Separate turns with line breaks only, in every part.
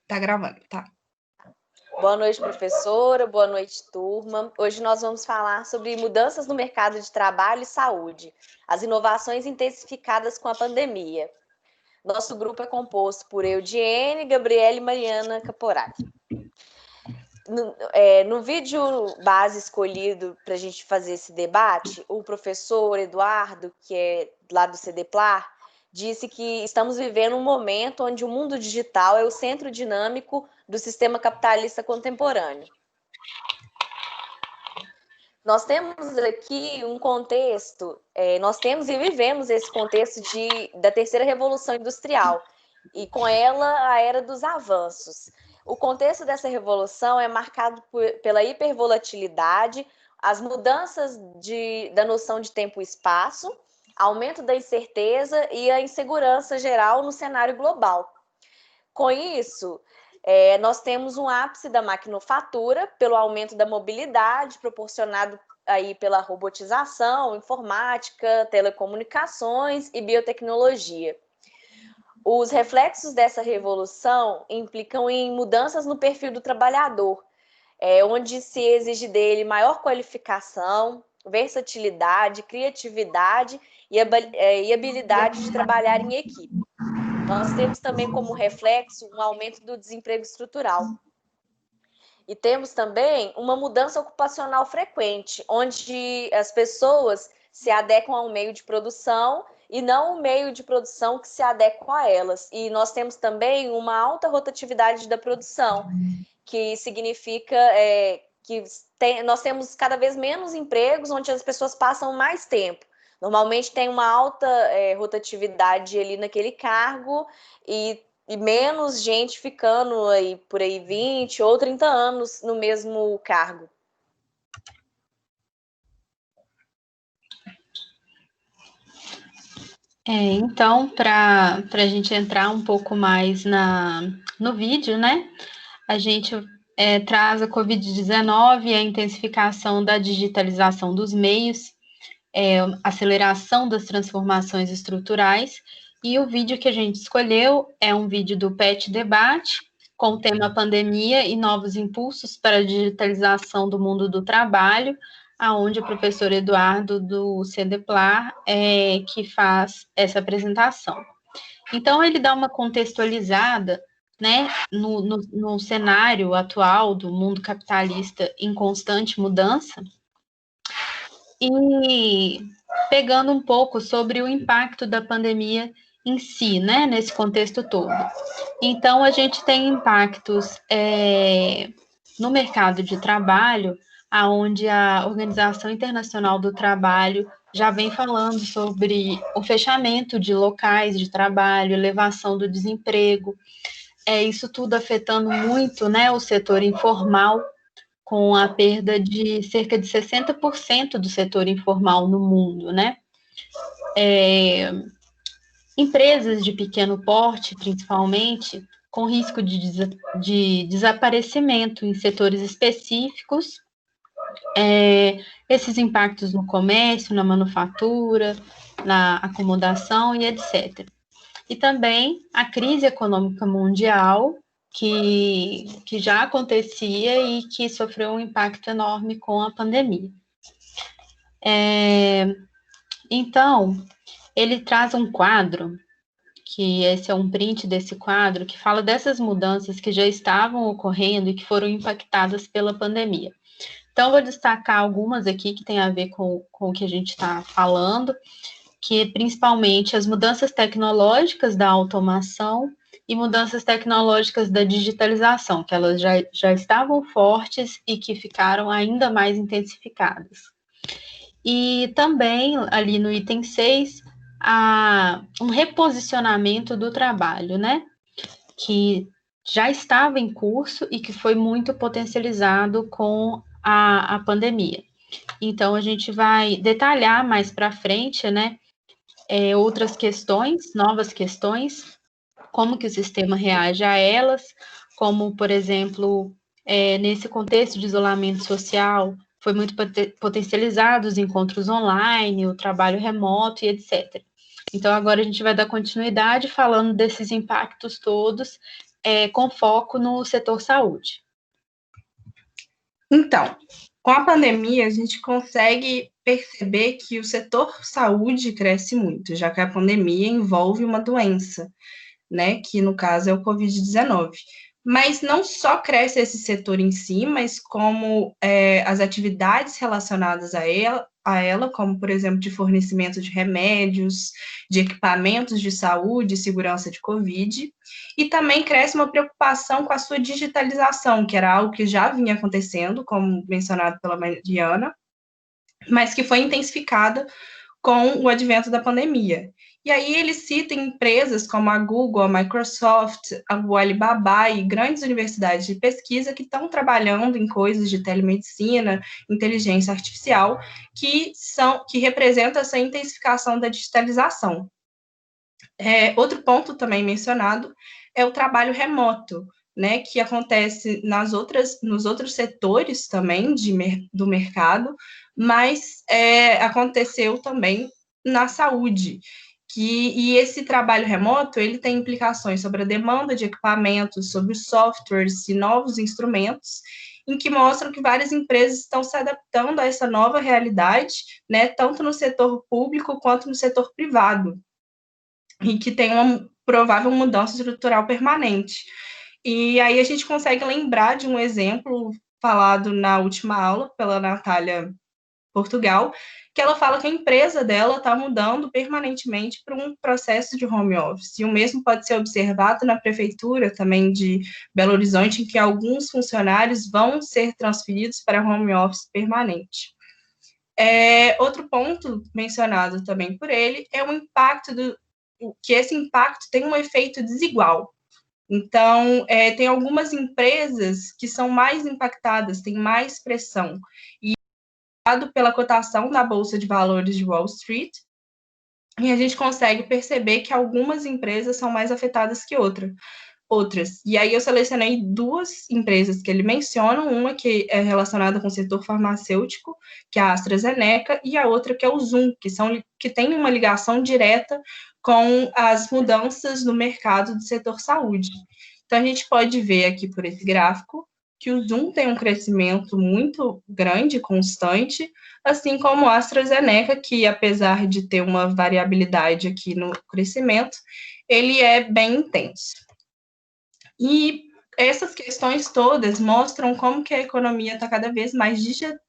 Tá gravando, tá?
Boa noite, professora. Boa noite, turma. Hoje nós vamos falar sobre mudanças no mercado de trabalho e saúde, as inovações intensificadas com a pandemia. Nosso grupo é composto por Eudiene, Gabriela e Mariana Caporali. No vídeo base escolhido para a gente fazer esse debate, o professor Eduardo, que é lá do CDPLAR, disse que estamos vivendo um momento onde o mundo digital é o centro dinâmico do sistema capitalista contemporâneo. Nós temos aqui um contexto, nós temos e vivemos esse contexto da terceira revolução industrial, e com ela a era dos avanços. O contexto dessa revolução é marcado pela hipervolatilidade, as mudanças da noção de tempo e espaço, aumento da incerteza e a insegurança geral no cenário global. Com isso, nós temos um ápice da maquinofatura pelo aumento da mobilidade proporcionado aí pela robotização, informática, telecomunicações e biotecnologia. Os reflexos dessa revolução implicam em mudanças no perfil do trabalhador, onde se exige dele maior qualificação, versatilidade, criatividade e habilidade de trabalhar em equipe. Nós temos também como reflexo um aumento do desemprego estrutural. E temos também uma mudança ocupacional frequente, onde as pessoas se adequam ao meio de produção e não o meio de produção que se adequa a elas. E nós temos também uma alta rotatividade da produção, que significa que nós temos cada vez menos empregos onde as pessoas passam mais tempo. Normalmente tem uma alta rotatividade ali naquele cargo e menos gente ficando aí por aí 20 ou 30 anos no mesmo cargo.
Então, para a gente entrar um pouco mais no vídeo, né? A gente traz a Covid-19 e a intensificação da digitalização dos meios, aceleração das transformações estruturais, e o vídeo que a gente escolheu é um vídeo do PET Debate, com o tema Pandemia e Novos Impulsos para a Digitalização do Mundo do Trabalho, aonde o professor Eduardo, do CDPLAR, que faz essa apresentação. Então, ele dá uma contextualizada, né, no cenário atual do mundo capitalista em constante mudança, e pegando um pouco sobre o impacto da pandemia em si, né, nesse contexto todo. Então, a gente tem impactos no mercado de trabalho, aonde a Organização Internacional do Trabalho já vem falando sobre o fechamento de locais de trabalho, elevação do desemprego, isso tudo afetando muito, né, o setor informal, com a perda de cerca de 60% do setor informal no mundo, né? Empresas de pequeno porte, principalmente, com risco de desaparecimento em setores específicos, esses impactos no comércio, na manufatura, na acomodação e etc. E também a crise econômica mundial, que já acontecia e que sofreu um impacto enorme com a pandemia. Então, ele traz um quadro, que esse é um print desse quadro, que fala dessas mudanças que já estavam ocorrendo e que foram impactadas pela pandemia. Então, vou destacar algumas aqui que tem a ver com o que a gente está falando, que principalmente as mudanças tecnológicas da automação e mudanças tecnológicas da digitalização, que elas já estavam fortes e que ficaram ainda mais intensificadas. E também, ali no item 6, um reposicionamento do trabalho, né? Que já estava em curso e que foi muito potencializado com a pandemia. Então, a gente vai detalhar mais para frente, né? Outras questões, novas questões, como que o sistema reage a elas, como, por exemplo, nesse contexto de isolamento social, foi muito potencializado os encontros online, o trabalho remoto e etc. Então, agora a gente vai dar continuidade falando desses impactos todos com foco no setor saúde.
Então, com a pandemia, a gente consegue perceber que o setor saúde cresce muito, já que a pandemia envolve uma doença, né, que no caso é o Covid-19. Mas não só cresce esse setor em si, mas como as atividades relacionadas a ela, como, por exemplo, de fornecimento de remédios, de equipamentos de saúde e segurança de Covid, e também cresce uma preocupação com a sua digitalização, que era algo que já vinha acontecendo, como mencionado pela Mariana, mas que foi intensificada com o advento da pandemia. E aí ele cita empresas como a Google, a Microsoft, o Alibaba e grandes universidades de pesquisa que estão trabalhando em coisas de telemedicina, inteligência artificial, que representam essa intensificação da digitalização. Outro ponto também mencionado é o trabalho remoto, né, que acontece nos outros setores também do mercado, mas aconteceu também na saúde. E esse trabalho remoto, ele tem implicações sobre a demanda de equipamentos, sobre softwares e novos instrumentos, em que mostram que várias empresas estão se adaptando a essa nova realidade, né, tanto no setor público quanto no setor privado, e que tem uma provável mudança estrutural permanente. E aí a gente consegue lembrar de um exemplo falado na última aula pela Natália Portugal, que ela fala que a empresa dela está mudando permanentemente para um processo de home office. E o mesmo pode ser observado na prefeitura também de Belo Horizonte, em que alguns funcionários vão ser transferidos para home office permanente. Outro ponto mencionado também por ele é o impacto que esse impacto tem um efeito desigual. Então, tem algumas empresas que são mais impactadas, têm mais pressão. E pela cotação da Bolsa de Valores de Wall Street, e a gente consegue perceber que algumas empresas são mais afetadas que outras. E aí eu selecionei duas empresas que ele menciona, uma que é relacionada com o setor farmacêutico, que é a AstraZeneca, e a outra que é o Zoom, que tem uma ligação direta com as mudanças no mercado do setor saúde. Então, a gente pode ver aqui por esse gráfico que o Zoom tem um crescimento muito grande, constante, assim como a AstraZeneca, que apesar de ter uma variabilidade aqui no crescimento, ele é bem intenso. E essas questões todas mostram como que a economia está cada vez mais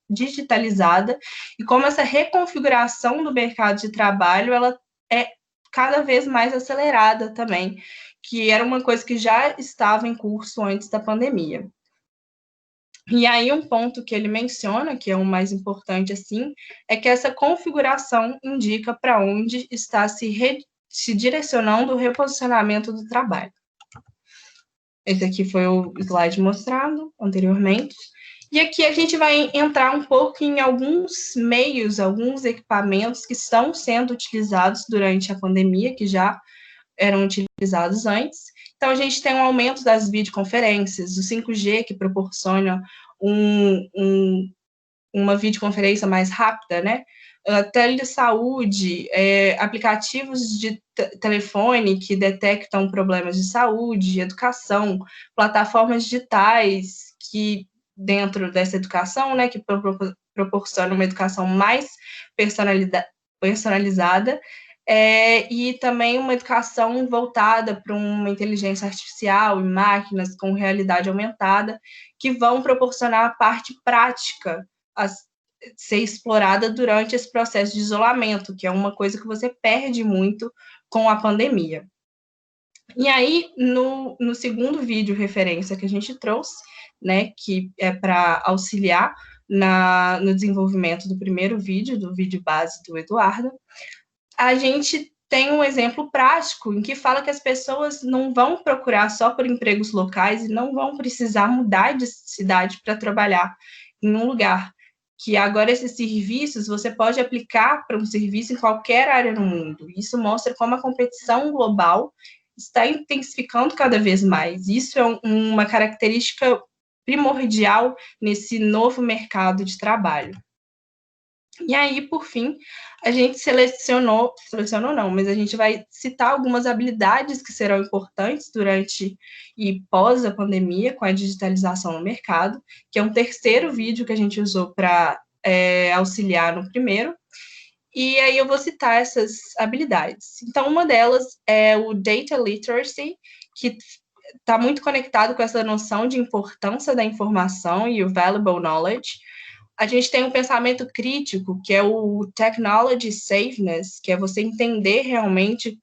digitalizada e como essa reconfiguração do mercado de trabalho ela é cada vez mais acelerada também, que era uma coisa que já estava em curso antes da pandemia. E aí um ponto que ele menciona, que é o mais importante assim, é que essa configuração indica para onde está se direcionando o reposicionamento do trabalho. Esse aqui foi o slide mostrado anteriormente. E aqui a gente vai entrar um pouco em alguns meios, alguns equipamentos que estão sendo utilizados durante a pandemia, que já eram utilizados antes. Então, a gente tem um aumento das videoconferências, o 5G, que proporciona uma videoconferência mais rápida, né? Telesaúde, aplicativos de telefone que detectam problemas de saúde, educação, plataformas digitais que, dentro dessa educação, né, que proporcionam uma educação mais personalizada, e também uma educação voltada para uma inteligência artificial e máquinas com realidade aumentada, que vão proporcionar a parte prática a ser explorada durante esse processo de isolamento, que é uma coisa que você perde muito com a pandemia. E aí, no segundo vídeo referência que a gente trouxe, né, que é para auxiliar no desenvolvimento do primeiro vídeo, do vídeo base do Eduardo, a gente tem um exemplo prático em que fala que as pessoas não vão procurar só por empregos locais e não vão precisar mudar de cidade para trabalhar em um lugar. Que agora esses serviços você pode aplicar para um serviço em qualquer área no mundo. Isso mostra como a competição global está intensificando cada vez mais. Isso é uma característica primordial nesse novo mercado de trabalho. E aí, por fim, a gente selecionou não, mas a gente vai citar algumas habilidades que serão importantes durante e pós a pandemia, com a digitalização no mercado, que é um terceiro vídeo que a gente usou para auxiliar no primeiro. E aí eu vou citar essas habilidades. Então, uma delas é o Data Literacy, que está muito conectado com essa noção de importância da informação e o Valuable Knowledge. A gente tem um pensamento crítico, que é o Technology Safeness, que é você entender realmente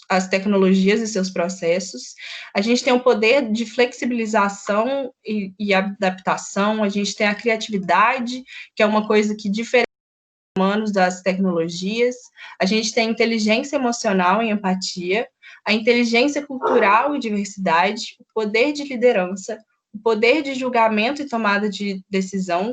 as tecnologias e seus processos. A gente tem o poder de flexibilização e adaptação, a gente tem a criatividade, que é uma coisa que diferencia humanos das tecnologias, a gente tem inteligência emocional e empatia, a inteligência cultural e diversidade, o poder de liderança, o poder de julgamento e tomada de decisão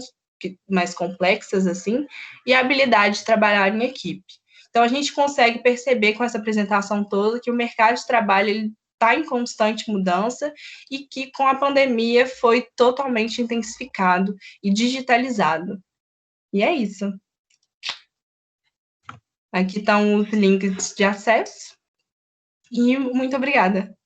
mais complexas, assim, e a habilidade de trabalhar em equipe. Então, a gente consegue perceber com essa apresentação toda que o mercado de trabalho está em constante mudança e que, com a pandemia, foi totalmente intensificado e digitalizado. E é isso. Aqui estão os links de acesso. E muito obrigada.